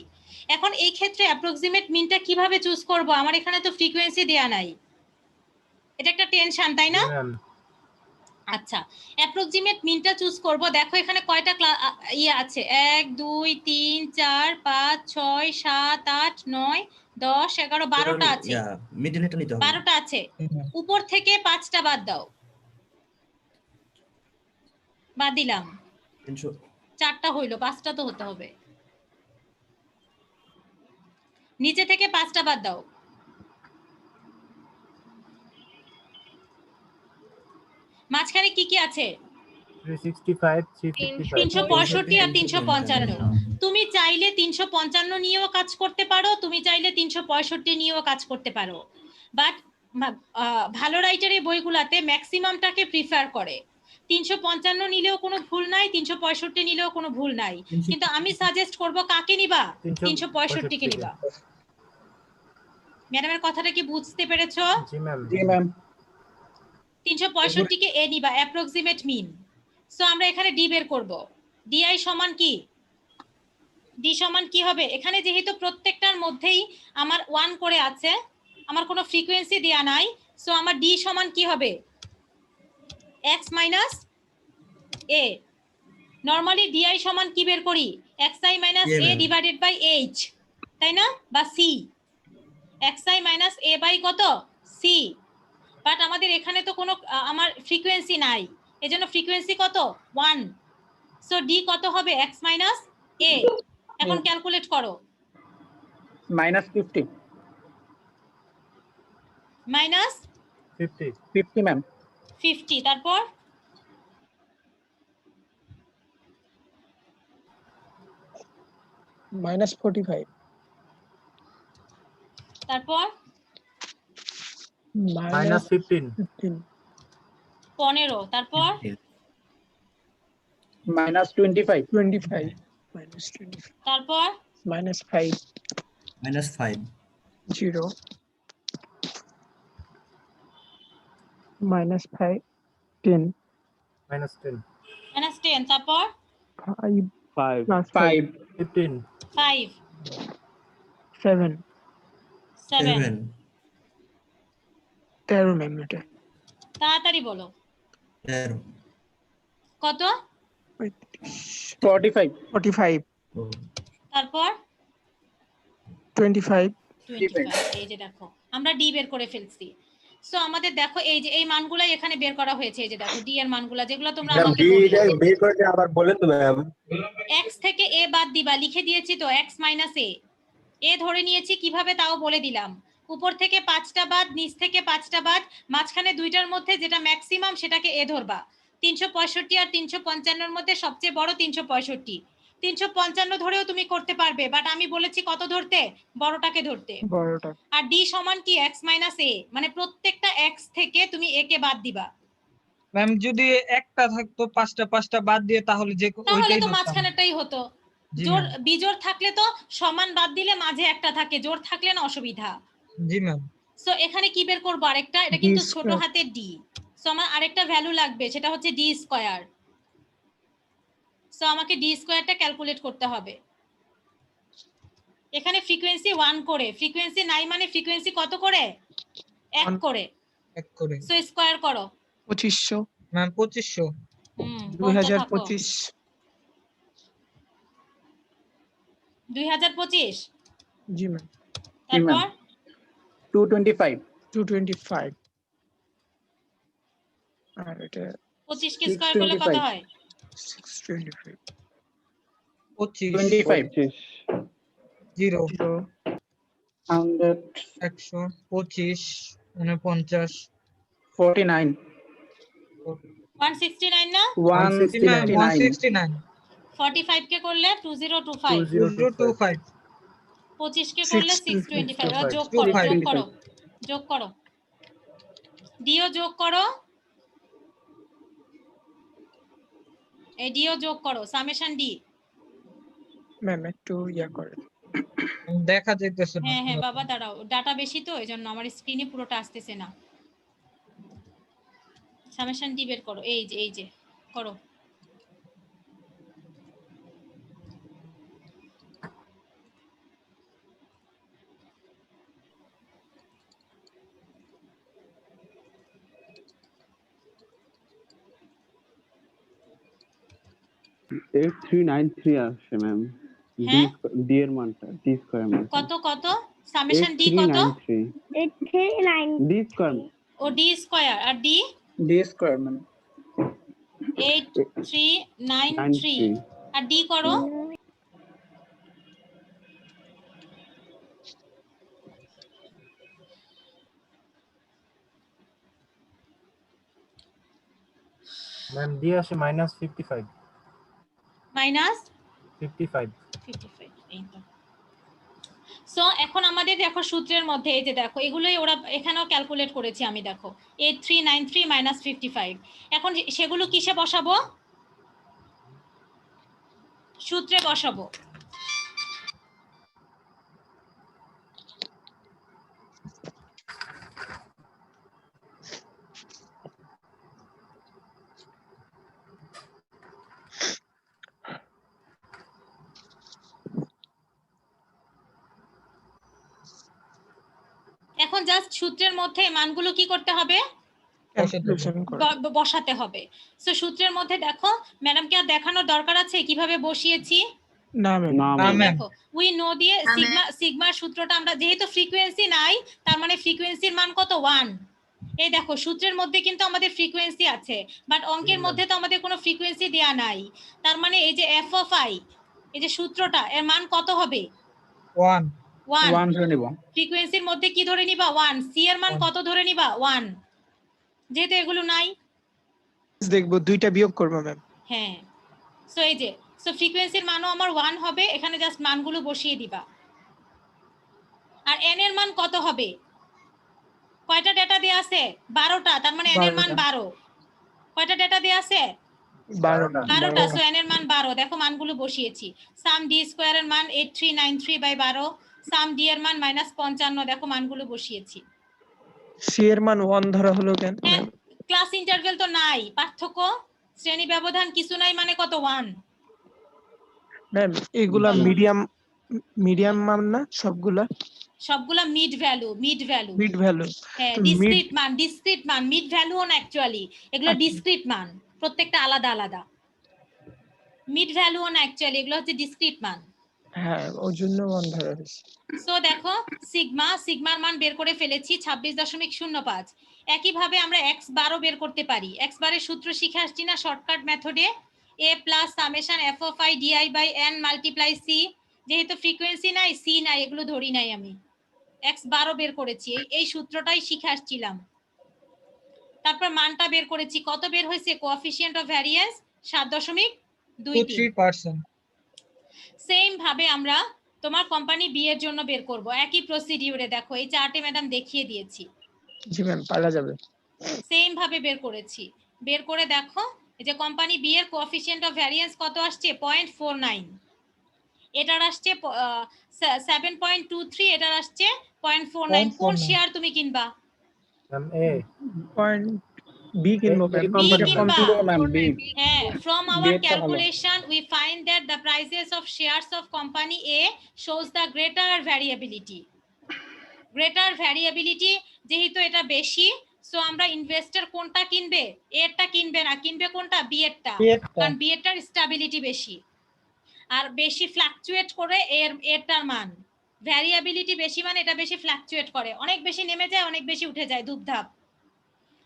এখন এই ক্ষেত্রে অ্যাপ্রক্সিমেট মিনটা কিভাবে চুজ করব? আমার এখানে তো ফ্রিকোয়েন্সি দেয়া নাই, এটা একটা টেনশন, তাই না? আচ্ছা অ্যাপ্রক্সিমেট মিনটা চুজ করব। দেখো এখানে কয়টা ইয়ে আছে, 1 2 3 4 5 6 7 8 9 10 11 12টা আছে। মিডলেটা নিতে হবে। 12টা আছে, উপর থেকে 5টা বাদ দাও। বাদ দিলাম, 4টা হইলো, 5টা তো হতে হবে। নিচে থেকে 5টা বাদ দাও। মাঝখানে কি কি আছে? 365 355 365 আর 355। তুমি চাইলে 355 নিয়েও কাজ করতে পারো, তুমি চাইলে 365 নিয়েও কাজ করতে পারো, বাট ভালো রাইটারের বইগুলাতে ম্যাক্সিমামটাকে প্রিফার করে। 355 নিলেও কোনো ভুল নাই, 365 নিলেও কোনো ভুল নাই, কিন্তু আমি সাজেস্ট করব কাকে নিবা? 365 কে নিবা। ম্যাডামের কথাটা কি বুঝতে পেরেছো? জি ম্যাম। 365 কে এ নিবা, অ্যাপ্রক্সিমেট মিন। সো আমরা এখানে ডি বের করব। ডিআই সমান কি? ডি সমান কি হবে? এখানে যেহেতু প্রত্যেকটার মধ্যেই আমার 1 করে আছে, আমার কোনো ফ্রিকোয়েন্সি দেয়া নাই, সো আমার ডি সমান কি হবে? x minus A. Normally d i সমান কি বের করি? xi minus A divided by h, তাই না? বা c, xi minus A by কত? c। বাট আমাদের এখানে তো কোনো আমার ফ্রিকোয়েন্সি নাই, এজন্য ফ্রিকোয়েন্সি কত? 1। সো ডি কত হবে? x মাইনাস এ। এখন ক্যালকুলেট করো। -50 মাইনাস 50 ম্যাম। 50 তারপর -45 তারপর -15 15 তারপর -25 25 minus 20, তারপর minus 5, -5 0, minus 5, 10, -10 -10 তারপর 5 5 plus 5, 5 15 5 7, 7 7 13 ম্যাম এটা। তাড়াতাড়ি বলো 13 কত 45 45, ও, তারপর 25, 25 এই যে দেখো আমরা ডি বের করে ফেলছি। সো আমাদের দেখো এই যে এই মানগুলাই এখানে বের করা হয়েছে, এই যে দেখো ডি এর মানগুলা যেগুলো তোমরা আমাকে বললে বের করে আবার বলেন তো ম্যাম। x থেকে a বাদ দিবা, লিখে দিয়েছি তো x a ধরে নিয়েছি কিভাবে তাও বলে দিলাম। উপর থেকে 5টা বাদ, নিচ থেকে 5টা বাদ, মাঝখানে দুইটার মধ্যে যেটা ম্যাক্সিমাম সেটাকে a ধরবা। 365 আর 355 এর মধ্যে সবচেয়ে বড় 365। 355 ধরেও তুমি করতে পারবে, বাট আমি বলেছি কত ধরতে, বড়টাকে ধরতে। বড়টা। আর d সমান কি x a, মানে প্রত্যেকটা x থেকে তুমি a কে বাদ দিবা। ম্যাম যদি একটা থাকতো 5টা বাদ দিয়ে তাহলে যে তাহলে ওইটাই তো ধরতাম। মাঝখানেরটাই হতো। জি জোর ম্যাম। বিজোড় থাকলে তো সমান বাদ দিলে মাঝে একটা থাকে, জোর থাকলে না অসুবিধা। জি ম্যাম। সো এখানে কি বের করব আরেকটা, এটা D কিন্তু ছোট square। হাতের d। সো আমার আরেকটা ভ্যালু লাগবে, সেটা হচ্ছে d স্কয়ার। সো আমাকে d স্কয়ারটা ক্যালকুলেট করতে হবে। এখানে ফ্রিকোয়েন্সি 1 করে, ফ্রিকোয়েন্সি নাই মানে ফ্রিকোয়েন্সি কত করে, 1 করে। 1 করে। সো স্কয়ার করো 2500, ম্যাম 2500। বলতে থাকো। 2025, 2025 জি ম্যাম। তারপর 225 225, আর এটা 25 কে স্কয়ার করলে কত হয়, 625, 25 25 0 0, 100 100 25 49 49 169 না, 169 169 45 কে করলে 2025, 2025 25 কে করলে 625। এবার যোগ করো, 625 যোগ করো, যোগ করো, ডিও যোগ করো, এই ডিও যোগ করো, সামেশন ডি। ম্যাম একটু ইয়া করে। দেখা যাইতেছে না। হ্যাঁ বাবা দাঁড়াও, ডাটা বেশি তো এজন্য আমার স্ক্রিনে পুরোটা আসতেছে না। সামেশন ডি বের করো, এই যে করো। এইট 393 আসছে ম্যাম। হ্যাঁ? ডি এর মানটা ডি স্কয়ার মান কত সামেশন ডি কত, 8393 ডি স্কয়ার। ও ডি স্কয়ার, আর ডি d স্কয়ার মানে 8393, আর ডি করো ম্যাম দিয়ে আসে -55 55 সো এখন আমাদের দেখো সূত্রের মধ্যে এই যে দেখো এগুলোই ওরা এখানেও ক্যালকুলেট করেছি আমি, দেখো 8393 - 55। এখন সেগুলো কিসে বসাবো, সূত্রে বসাবো। এখন জাস্ট সূত্রের মধ্যে মানগুলো কি করতে হবে, বসাতে হবে। সো সূত্রের মধ্যে দেখো ম্যাডামকে আর দেখানোর দরকার আছে কিভাবে বসিয়েছি, না ম্যাম। দেখো উই নো দিয়ে সিগমার সূত্রটা আমরা, যেহেতু ফ্রিকোয়েন্সি নাই তার মানে ফ্রিকোয়েন্সির মান কত 1। এই দেখো সূত্রের মধ্যে কিন্তু আমাদের ফ্রিকোয়েন্সি আছে, বাট অঙ্কের মধ্যে তো আমাদের কোনো ফ্রিকোয়েন্সি দেয়া নাই। তার মানে এই যে এফ অফ আই, এই যে সূত্রটা, এর মান কত হবে 1 ধরে নিব। ফ্রিকোয়েন্সির মধ্যে কি ধরে নিবা 1, সি এর মান কত ধরে নিবা 1, যেহেতু এগুলো নাই দেখবো দুইটা বিয়োগ করব ম্যাম। হ্যাঁ, সো এই যে সো ফ্রিকোয়েন্সির মানও আমার 1 হবে, এখানে জাস্ট মানগুলো বসিয়ে দিবা। আর এন এর মান কত হবে, কয়টা ডেটা দেয়া আছে 12টা, তার মানে এন এর মান 12। কয়টা ডেটা দেয়া আছে 12টা 12টা, সো n এর মান 12। দেখো মানগুলো বসিয়েছি। সাম d স্কয়ার এর মান 8393/12, সাম d এর মান -55। দেখো মানগুলো বসিয়েছি। সি এর মান 1 ধরা হলো কেন? হ্যাঁ, ক্লাস ইন্টারভ্যাল তো নাই, পার্থক্য শ্রেণী ব্যবধান কিছু নাই, মানে কত 1। ম্যাম এগুলা মিডিয়াম মান না সবগুলা? সবগুলা মিড ভ্যালু। Mid value. হ্যাঁ, তো ডিসক্রিট মান মিড ভ্যালু না অ্যাকচুয়ালি, এগুলো আচ্ছা। ডিসক্রিট মান, প্রত্যেকটা আলাদা আলাদা। মিড ভ্যালু না অ্যাকচুয়ালি, এগুলো হচ্ছে ডিসক্রিট মান। হ্যাঁ, ওই জন্য 1 ধরা হয়েছে। সো দেখো সিগমার মান বের করে ফেলেছি 26.05। একইভাবে আমরা x বারও বের করতে পারি। x বারের সূত্র শিখে আসছি না শর্টকাট মেথডে, a plus summation f of i di by n multiply c। যেহেতু ফ্রিকোয়েন্সি নাই, c নাই, এগুলো ধরি নাই আমি, x বারও বের করেছি, এই সূত্রটাই শিখে আসছিলাম। তারপর মানটা বের করেছি, কত বের হয়েছে? Coefficient of variance 7.23%। সেম ভাবে আমরা তোমার কোম্পানি বি এর জন্য বের করব, একই প্রসিডিউরে। দেখো এই চার্টে ম্যাডাম দেখিয়ে দিয়েছি। জি ম্যাম, পারা যাবে। সেম ভাবে বের করেছি। বের করে দেখো এই যে কোম্পানি বি এর কোএফিসিয়েন্ট অফ ভ্যারিয়েন্স কত আসছে? 0.49। এটার আসছে 7.23, এটার আসছে 0.49। কোন শেয়ার তুমি কিনবা? ম্যাম এ পয়েন্ট বি কিনবো ম্যাম। বি কিনবা? ম্যাম বি হ্যাঁ, from B our এরটা ভালো। calculation we find that the prices of shares of company A shows the greater variability। যেহেতু এটা বেশি, সো আমরা ইনভেস্টর কোনটা কিনবে? এরটা কিনবে না, কিনবে কোনটা? বি এরটা, কারণ বি এরটার স্টেবিলিটি বেশি আর বেশি ফ্লাকচুয়েট করে এরটার মান। ভ্যারিয়েবিলিটি বেশি মানে এটা বেশি ফ্লাকচুয়েট করে, অনেক বেশি নেমে যায়, অনেক বেশি উঠে যায়, ধূপধাপ।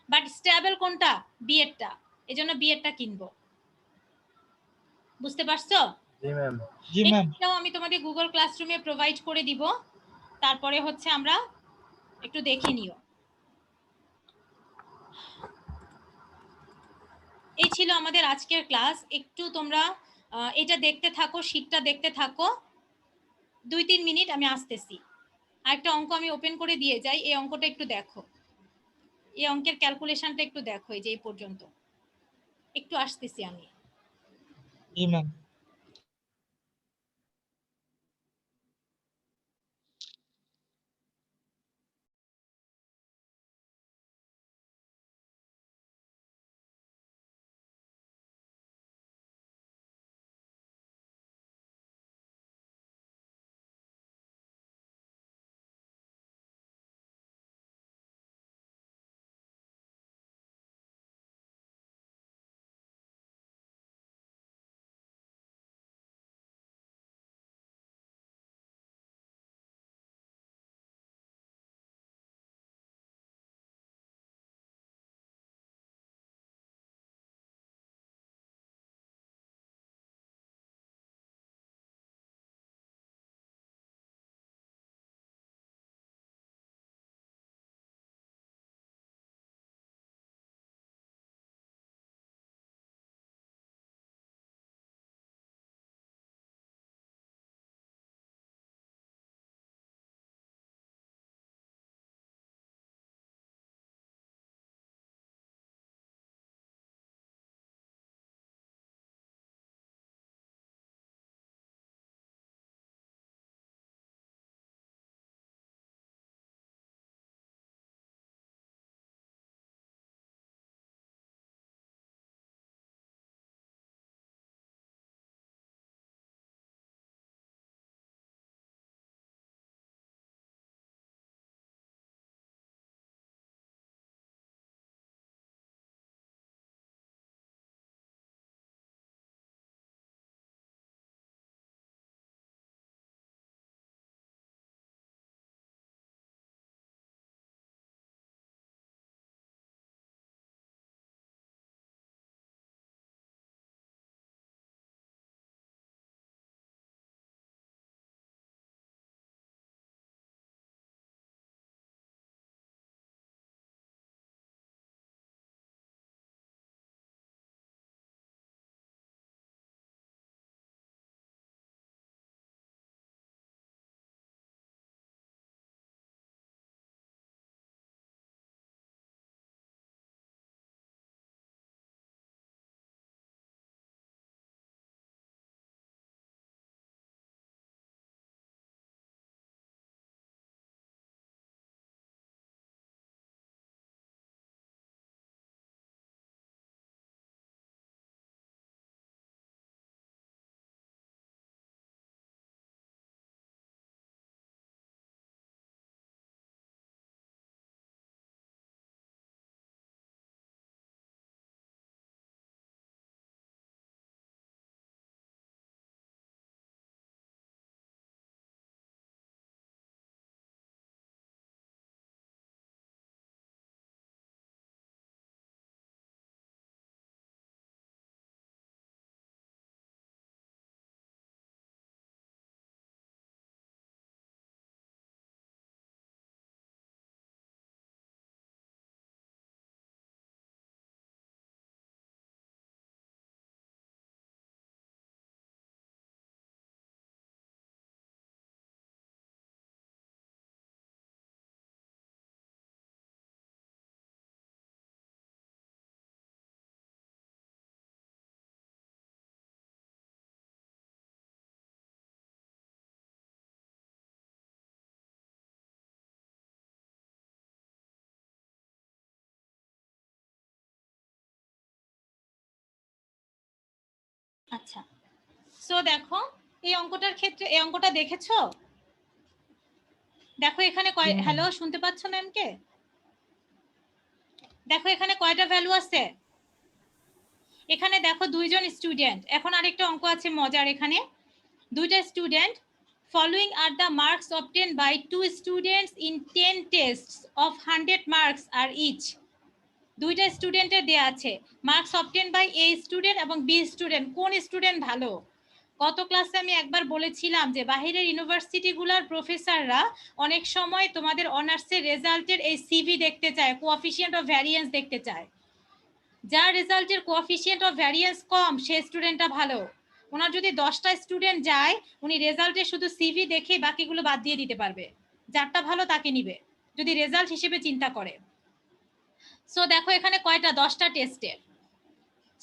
বাট স্টেবল কোনটা? বি এরটা, এজন্য বি এরটা কিনবো। বুঝতে পারছো? জি ম্যাম। এটাও আমি তোমাদের গুগল ক্লাসরুমে প্রোভাইড করে দিব। তারপরে হচ্ছে আমরা একটু দেখে নিও। এই ছিল আমাদের আজকের ক্লাস। একটু তোমরা এটা দেখতে থাকো, শীটটা দেখতে থাকো। 2-3 মিনিট আমি আসতেছি। আরেকটা অঙ্ক আমি ওপেন করে দিয়ে যাই, এই অঙ্কটা একটু দেখো, এই অঙ্কের ক্যালকুলেশনটা একটু দেখো। এই যে এই পর্যন্ত, একটু আসতেছি আমি। জি ম্যাম। আচ্ছা, সো দেখো এই অঙ্কটার ক্ষেত্রে এই অঙ্কটা দেখেছো? দেখো এখানে হ্যালো, শুনতে পাচ্ছ ম্যামকে? দেখো এখানে কয়টা ভ্যালু আছে? এখানে দেখো দুইজন স্টুডেন্ট। এখন আরেকটা অঙ্ক আছে মজার, এখানে দুইটা student, following are the marks obtained by 2 students in 10 tests of 100 marks are each. দুইটা স্টুডেন্টের দেয়া আছে marks obtain by A student এবং বি স্টুডেন্ট, কোন স্টুডেন্ট ভালো? গত ক্লাসে আমি একবার বলেছিলাম যে বাহিরের ইউনিভার্সিটিগুলোর প্রফেসররা অনেক সময় তোমাদের অনার্সের রেজাল্টের এই সিভি দেখতে চায়, কোএফিসিয়েন্ট অফ ভ্যারিয়েন্স দেখতে চায়। যার রেজাল্টের কোএফিসিয়েন্ট অফ ভ্যারিয়েন্স কম সেই স্টুডেন্টটা ভালো। ওনার যদি 10টা স্টুডেন্ট যায়, উনি রেজাল্টে শুধু সিভি দেখে বাকিগুলো বাদ দিয়ে দিতে পারবে, যারটা ভালো তাকে নিবে যদি রেজাল্ট হিসেবে চিন্তা করে। সো দেখো এখানে কয়টা, 10টা টেস্টের।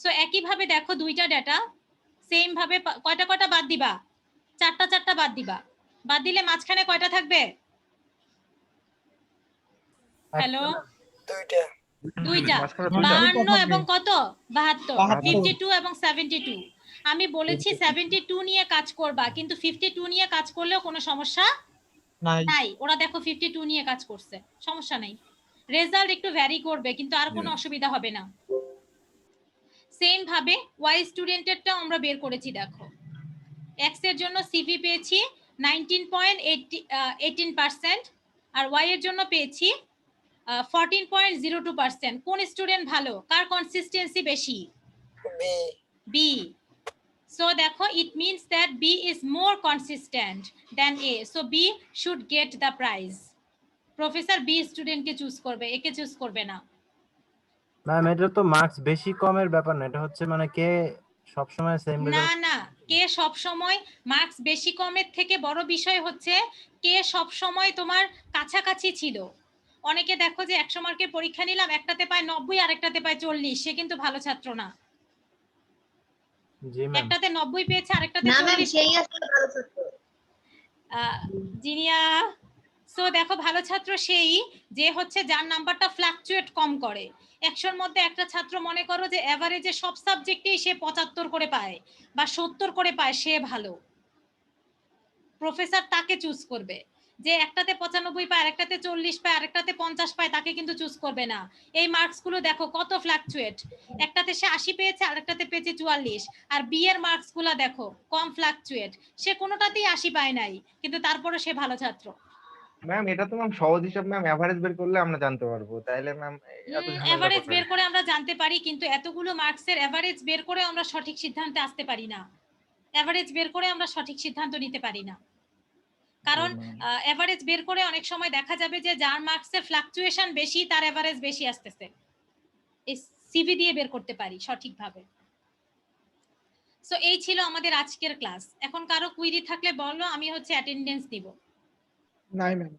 সো একইভাবে দেখো দুইটা ডেটা সেম ভাবে কয়টা কয়টা বাদ দিবা? 4টা বাদ দিবা। বাদ দিলে মাঝখানে কয়টা থাকবে? হ্যালো, দুইটা। 52 এবং কত? 72, 52 এবং 72। আমি বলেছি 72 নিয়ে কাজ করবা, কিন্তু 52 নিয়ে কাজ করলেও কোনো সমস্যা নাই। ওরা দেখো 52 নিয়ে কাজ করছে, সমস্যা নেই। রেজাল্ট একটু ভ্যারি করবে কিন্তু আর কোনো অসুবিধা হবে না। সেম ভাবে ওয়াই স্টুডেন্টেরটা আমরা বের করেছি। দেখো এক্স এর জন্য সিভি পেয়েছি 19.18% আর ওয়াই এর জন্য পেয়েছি 14.02%। কোন স্টুডেন্ট ভালো? কার কনসিস্টেন্সি বেশি? বি। So দেখো it means that B is more consistent than A, so B should get the prize. Professor B স্টুডেন্টকে চুজ করবে, একে চুজ করবে না। ম্যাম এটা তো মার্কস বেশি কমের ব্যাপার না, এটা হচ্ছে মানে কে সবসময় সেম না রেজাল্ট। না, কে সব সময় মার্কস বেশি কমের থেকে বড় বিষয় হচ্ছে কে সব সময় তোমার কাছাকাছি ছিল। অনেকে দেখো যে 100 মার্কের পরীক্ষা নিলাম, একটাতে পায় 90 আর একটাতে পায় 40, সে কিন্তু ভালো ছাত্র না। জি ম্যাম। একটাতে 90 পেয়েছে আরেকটাতে না ম্যাম 40। সেই আসলে ভালো ছাত্র। জিনিয়া, সো দেখো ভালো ছাত্র সেই যে হচ্ছে যার নাম্বারটা ফ্লাকচুয়েট কম করে। 100-র মধ্যে একটা ছাত্র মনে করো যে এভারেজে সব সাবজেক্টেই সে 75 করে পায় বা 70 করে পায়, সে ভালো। প্রফেসর তাকে চুজ করবে। যে একটাতে 95 পায়, আরেকটাতে 40 পায়, আরেকটাতে 50 পায়, তাকে কিন্তু চুজ করবে না। এই মার্কস গুলো দেখো কত ফ্লাকচুয়েট। একটাতে সে 80 পেয়েছে, আরেকটাতে পেয়েছে 44। আর বি এর মার্কস গুলো দেখো কম ফ্লাকচুয়েট, সে কোনোটাতেই 80 পায় নাই, কিন্তু তারপরে সে ভালো ছাত্র। ম্যাম এটা তো ম্যাম সহজ হিসাব, ম্যাম এভারেজ বের করলে আমরা জানতে পারবো, তাইলে ম্যাম এত ঝামেলা এভারেজ করতে বের করে আমরা জানতে পারি, কিন্তু এতগুলো মার্কসের এভারেজ বের করে আমরা সঠিক সিদ্ধান্তে আসতে পারি না। এভারেজ বের করে আমরা সঠিক সিদ্ধান্ত নিতে পারি না, কারণ এভারেজ বের করে অনেক সময় দেখা যাবে যে যার মার্কসের ফ্লাকচুয়েশন বেশি তার এভারেজ বেশি আসতেছে। এই সিভি দিয়ে বের করতে পারি সঠিকভাবে। সো এই ছিল আমাদের আজকের ক্লাস। এখন কারো কুইরি থাকলে বলো, আমি হচ্ছে অ্যাটেন্ডেন্স দিব। নাই ম্যাম।